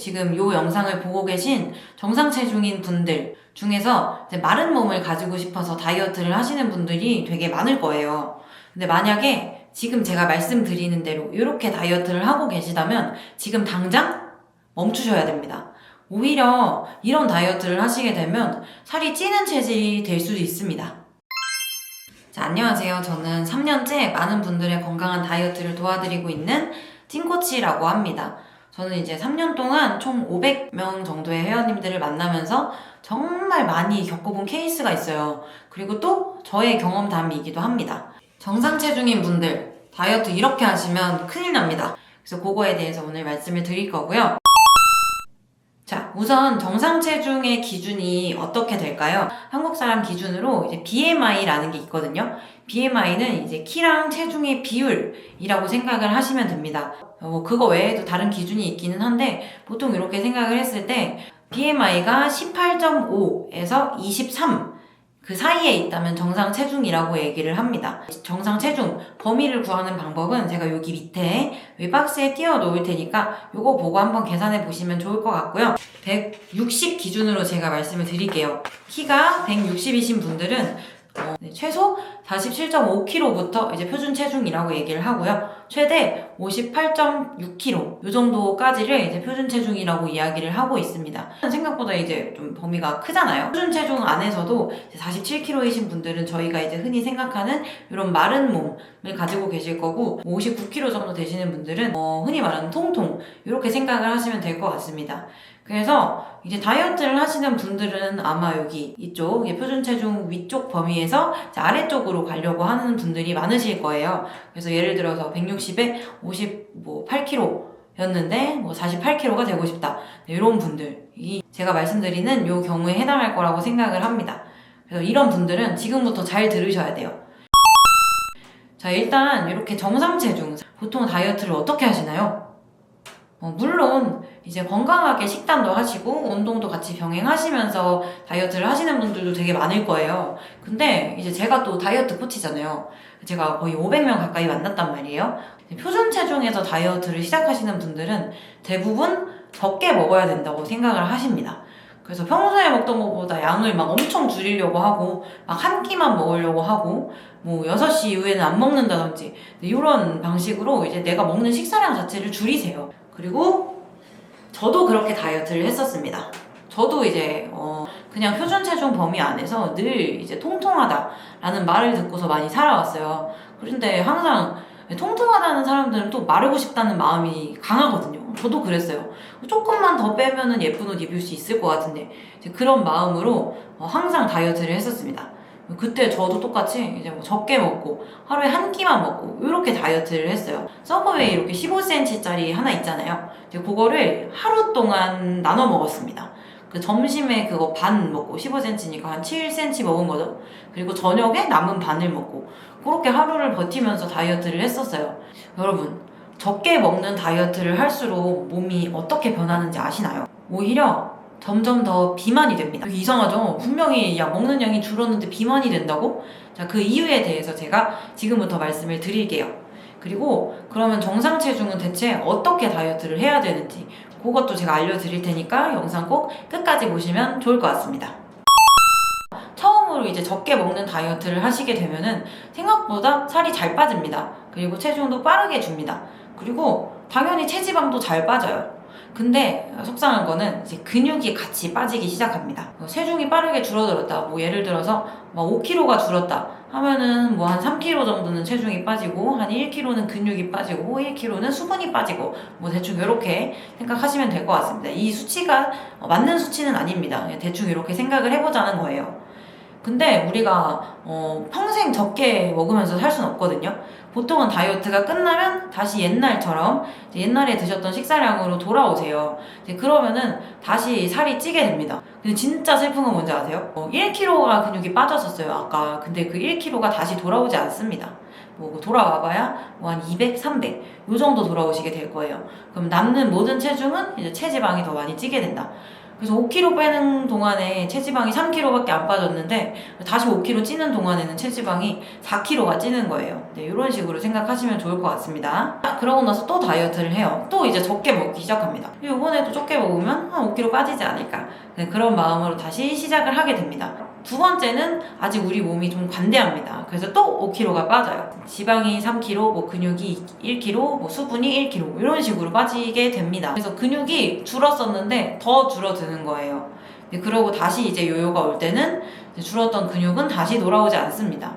지금 이 영상을 보고 계신 정상 체중인 분들 중에서 이제 마른 몸을 가지고 싶어서 다이어트를 하시는 분들이 되게 많을 거예요. 근데 만약에 지금 제가 말씀드리는 대로 이렇게 다이어트를 하고 계시다면 지금 당장 멈추셔야 됩니다. 오히려 이런 다이어트를 하시게 되면 살이 찌는 체질이 될 수도 있습니다. 자, 안녕하세요. 저는 3년째 많은 분들의 건강한 다이어트를 도와드리고 있는 찐코치라고 합니다. 저는 이제 3년 동안 총 500명 정도의 회원님들을 만나면서 정말 많이 겪어본 케이스가 있어요. 그리고 또 저의 경험담이기도 합니다. 정상 체중인 분들, 다이어트 이렇게 하시면 큰일 납니다. 그래서 그거에 대해서 오늘 말씀을 드릴 거고요. 자, 우선 정상 체중의 기준이 어떻게 될까요? 한국 사람 기준으로 이제 BMI라는 게 있거든요. BMI는 이제 키랑 체중의 비율이라고 생각을 하시면 됩니다. 그거 외에도 다른 기준이 있기는 한데 보통 이렇게 생각을 했을 때 BMI가 18.5에서 23 그 사이에 있다면 정상 체중이라고 얘기를 합니다. 정상 체중 범위를 구하는 방법은 제가 여기 밑에 박스에 띄워 놓을 테니까 요거 보고 한번 계산해 보시면 좋을 것 같고요. 160 기준으로 제가 말씀을 드릴게요. 키가 160이신 분들은 최소 47.5kg부터 이제 표준 체중이라고 얘기를 하고요. 최대 58.6kg 요 정도까지를 이제 표준 체중이라고 이야기를 하고 있습니다. 생각보다 이제 좀 범위가 크잖아요. 표준 체중 안에서도 47kg이신 분들은 저희가 이제 흔히 생각하는 이런 마른 몸을 가지고 계실 거고 59kg 정도 되시는 분들은 흔히 말하는 통통 이렇게 생각을 하시면 될 것 같습니다. 그래서 이제 다이어트를 하시는 분들은 아마 여기 이쪽 표준 체중 위쪽 범위에서 아래쪽으로 가려고 하는 분들이 많으실 거예요. 그래서 예를 들어서 160에 58kg 였는데 48kg가 되고 싶다. 이런 분들이 제가 말씀드리는 요 경우에 해당할 거라고 생각을 합니다. 그래서 이런 분들은 지금부터 잘 들으셔야 돼요. 자, 일단 이렇게 정상 체중 보통 다이어트를 어떻게 하시나요? 물론 이제 건강하게 식단도 하시고 운동도 같이 병행하시면서 다이어트를 하시는 분들도 되게 많을 거예요. 근데 이제 제가 또 다이어트 코치잖아요. 제가 거의 500명 가까이 만났단 말이에요. 표준 체중에서 다이어트를 시작하시는 분들은 대부분 적게 먹어야 된다고 생각을 하십니다. 그래서 평소에 먹던 것보다 양을 막 엄청 줄이려고 하고 막 한 끼만 먹으려고 하고 6시 이후에는 안 먹는다든지 이런 방식으로 이제 내가 먹는 식사량 자체를 줄이세요. 그리고 저도 그렇게 다이어트를 했었습니다. 저도 이제 그냥 표준 체중 범위 안에서 늘 이제 통통하다라는 말을 듣고서 많이 살아왔어요. 그런데 항상 통통하다는 사람들은 또 마르고 싶다는 마음이 강하거든요. 저도 그랬어요. 조금만 더 빼면은 예쁜 옷 입을 수 있을 것 같은데 이제 그런 마음으로 항상 다이어트를 했었습니다. 그때 저도 똑같이 이제 적게 먹고 하루에 한 끼만 먹고 이렇게 다이어트를 했어요. 서브웨이 이렇게 15cm짜리 하나 있잖아요. 이제 그거를 하루 동안 나눠 먹었습니다. 그 점심에 그거 반 먹고 15cm니까 한 7cm 먹은 거죠. 그리고 저녁에 남은 반을 먹고 그렇게 하루를 버티면서 다이어트를 했었어요. 여러분, 적게 먹는 다이어트를 할수록 몸이 어떻게 변하는지 아시나요? 오히려 점점 더 비만이 됩니다. 이상하죠? 분명히 먹는 양이 줄었는데 비만이 된다고? 자, 그 이유에 대해서 제가 지금부터 말씀을 드릴게요. 그리고 그러면 정상 체중은 대체 어떻게 다이어트를 해야 되는지 그것도 제가 알려드릴 테니까 영상 꼭 끝까지 보시면 좋을 것 같습니다. 처음으로 이제 적게 먹는 다이어트를 하시게 되면은 생각보다 살이 잘 빠집니다. 그리고 체중도 빠르게 줍니다. 그리고 당연히 체지방도 잘 빠져요. 근데 속상한 거는 이제 근육이 같이 빠지기 시작합니다. 체중이 빠르게 줄어들었다. 예를 들어서 5kg가 줄었다 하면은 한 3kg 정도는 체중이 빠지고 한 1kg는 근육이 빠지고 1kg는 수분이 빠지고 대충 이렇게 생각하시면 될 것 같습니다. 이 수치가 맞는 수치는 아닙니다. 그냥 대충 이렇게 생각을 해보자는 거예요. 근데 우리가 평생 적게 먹으면서 살 수는 없거든요. 보통은 다이어트가 끝나면 다시 옛날처럼 옛날에 드셨던 식사량으로 돌아오세요. 그러면은 다시 살이 찌게 됩니다. 근데 진짜 슬픈 건 뭔지 아세요? 1kg가 근육이 빠졌었어요 아까. 근데 그 1kg가 다시 돌아오지 않습니다. 돌아와봐야 한 200, 300 요 정도 돌아오시게 될 거예요. 그럼 남는 모든 체중은 이제 체지방이 더 많이 찌게 된다. 그래서 5kg 빼는 동안에 체지방이 3kg밖에 안 빠졌는데 다시 5kg 찌는 동안에는 체지방이 4kg가 찌는 거예요. 네, 이런 식으로 생각하시면 좋을 것 같습니다. 그러고 나서 또 다이어트를 해요. 또 이제 적게 먹기 시작합니다. 이번에도 적게 먹으면 한 5kg 빠지지 않을까. 네, 그런 마음으로 다시 시작을 하게 됩니다. 두 번째는 아직 우리 몸이 좀 관대합니다. 그래서 또 5kg가 빠져요. 지방이 3kg, 뭐 근육이 1kg, 뭐 수분이 1kg 이런 식으로 빠지게 됩니다. 그래서 근육이 줄었었는데 더 줄어드는 거예요. 그러고 다시 이제 요요가 올 때는 줄었던 근육은 다시 돌아오지 않습니다.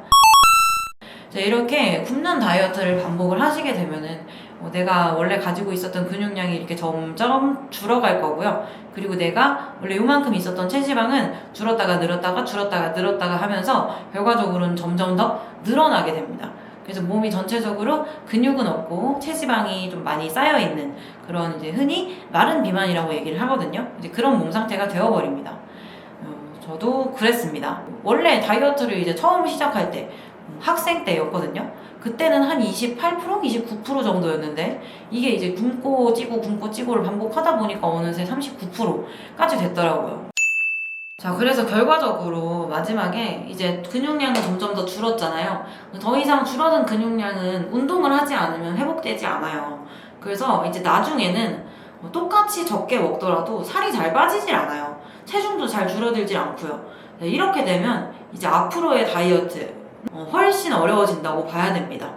이렇게 굶는 다이어트를 반복을 하시게 되면은 내가 원래 가지고 있었던 근육량이 이렇게 점점 줄어갈 거고요. 그리고 내가 원래 요만큼 있었던 체지방은 줄었다가 늘었다가 줄었다가 늘었다가 하면서 결과적으로는 점점 더 늘어나게 됩니다. 그래서 몸이 전체적으로 근육은 없고 체지방이 좀 많이 쌓여있는 그런 이제 흔히 마른 비만이라고 얘기를 하거든요. 이제 그런 몸 상태가 되어버립니다. 저도 그랬습니다. 원래 다이어트를 이제 처음 시작할 때 학생 때였거든요. 그때는 한 28%, 29% 정도였는데 이게 이제 굶고 찌고를 반복하다 보니까 어느새 39%까지 됐더라고요. 자, 그래서 결과적으로 마지막에 이제 근육량이 점점 더 줄었잖아요. 더 이상 줄어든 근육량은 운동을 하지 않으면 회복되지 않아요. 그래서 이제 나중에는 똑같이 적게 먹더라도 살이 잘 빠지질 않아요. 체중도 잘 줄어들질 않고요. 이렇게 되면 이제 앞으로의 다이어트 훨씬 어려워진다고 봐야 됩니다.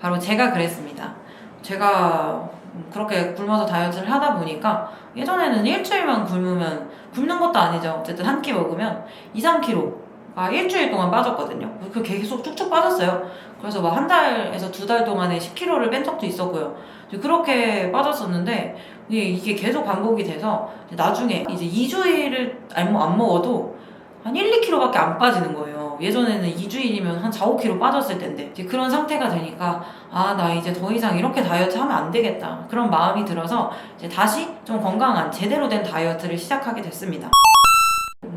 바로 제가 그랬습니다. 제가 그렇게 굶어서 다이어트를 하다 보니까 예전에는 일주일만 굶는 것도 아니죠. 어쨌든 한 끼 먹으면 2, 3kg가 일주일 동안 빠졌거든요. 그 계속 쭉쭉 빠졌어요. 그래서 막 한 달에서 2달 동안에 10kg를 뺀 적도 있었고요. 그렇게 빠졌었는데 이게 계속 반복이 돼서 나중에 이제 2주일을 안 먹어도 한 1, 2kg밖에 안 빠지는 거예요. 예전에는 2주일이면 한 4, 5kg 빠졌을 텐데 이제 그런 상태가 되니까 나 이제 더 이상 이렇게 다이어트 하면 안 되겠다 그런 마음이 들어서 이제 다시 좀 건강한 제대로 된 다이어트를 시작하게 됐습니다.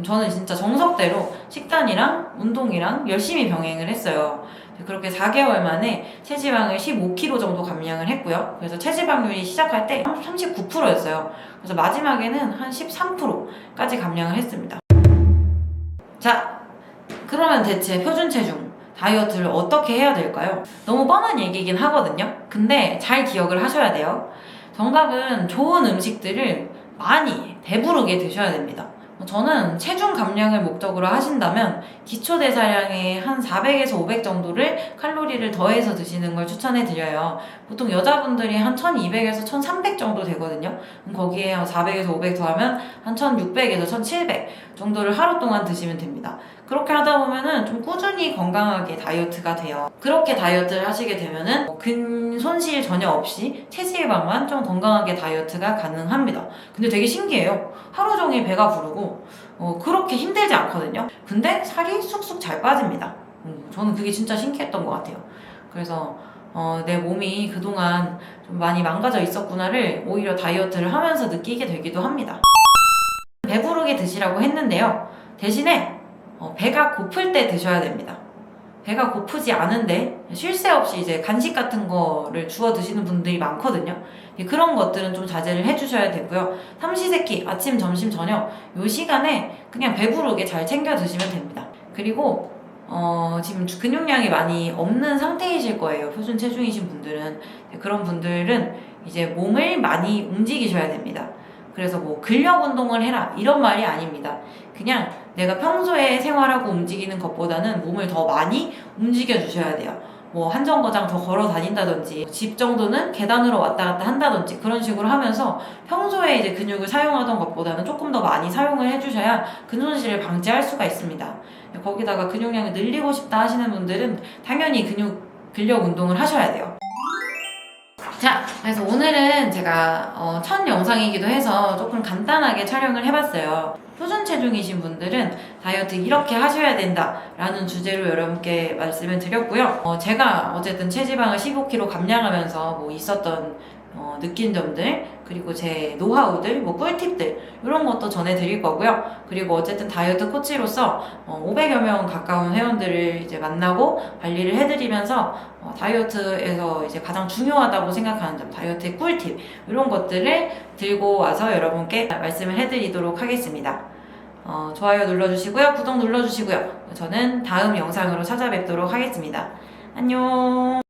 저는 진짜 정석대로 식단이랑 운동이랑 열심히 병행을 했어요. 그렇게 4개월 만에 체지방을 15kg 정도 감량을 했고요. 그래서 체지방률이 시작할 때 39%였어요. 그래서 마지막에는 한 13%까지 감량을 했습니다. 자, 그러면 대체 표준 체중 다이어트를 어떻게 해야 될까요? 너무 뻔한 얘기긴 하거든요. 근데 잘 기억을 하셔야 돼요. 정답은 좋은 음식들을 많이 배부르게 드셔야 됩니다. 저는 체중 감량을 목적으로 하신다면 기초대사량의 한 400에서 500 정도를 칼로리를 더해서 드시는 걸 추천해 드려요. 보통 여자분들이 한 1200에서 1300 정도 되거든요. 거기에 400에서 500 더하면 한 1600에서 1700 정도를 하루 동안 드시면 됩니다. 그렇게 하다 보면은 좀 꾸준히 건강하게 다이어트가 돼요. 그렇게 다이어트를 하시게 되면은 근 손실 전혀 없이 체지방만 좀 건강하게 다이어트가 가능합니다. 근데 되게 신기해요. 하루 종일 배가 부르고 그렇게 힘들지 않거든요. 근데 살이 쑥쑥 잘 빠집니다. 저는 그게 진짜 신기했던 것 같아요. 그래서 내 몸이 그동안 좀 많이 망가져 있었구나를 오히려 다이어트를 하면서 느끼게 되기도 합니다. 배부르게 드시라고 했는데요. 대신에 배가 고플 때 드셔야 됩니다. 배가 고프지 않은데 쉴 새 없이 이제 간식 같은 거를 주워 드시는 분들이 많거든요. 그런 것들은 좀 자제를 해주셔야 되고요. 삼시세끼 아침, 점심, 저녁 요 시간에 그냥 배부르게 잘 챙겨 드시면 됩니다. 그리고 지금 근육량이 많이 없는 상태이실 거예요. 표준 체중이신 분들은. 그런 분들은 이제 몸을 많이 움직이셔야 됩니다. 그래서 뭐 근력 운동을 해라 이런 말이 아닙니다. 그냥 내가 평소에 생활하고 움직이는 것보다는 몸을 더 많이 움직여 주셔야 돼요. 뭐 한 정거장 더 걸어 다닌다든지 집 정도는 계단으로 왔다 갔다 한다든지 그런 식으로 하면서 평소에 이제 근육을 사용하던 것보다는 조금 더 많이 사용을 해주셔야 근손실을 방지할 수가 있습니다. 거기다가 근육량을 늘리고 싶다 하시는 분들은 당연히 근력 운동을 하셔야 돼요. 자, 그래서 오늘은 제가 첫 영상이기도 해서 조금 간단하게 촬영을 해봤어요. 표준 체중이신 분들은 다이어트 이렇게 하셔야 된다 라는 주제로 여러분께 말씀을 드렸고요. 제가 어쨌든 체지방을 15kg 감량하면서 뭐 있었던 느낀 점들, 그리고 제 노하우들, 뭐 꿀팁들 이런 것도 전해드릴 거고요. 그리고 어쨌든 다이어트 코치로서 500여 명 가까운 회원들을 이제 만나고 관리를 해드리면서 다이어트에서 이제 가장 중요하다고 생각하는 점, 다이어트의 꿀팁 이런 것들을 들고 와서 여러분께 말씀을 해드리도록 하겠습니다. 좋아요 눌러주시고요. 구독 눌러주시고요. 저는 다음 영상으로 찾아뵙도록 하겠습니다. 안녕.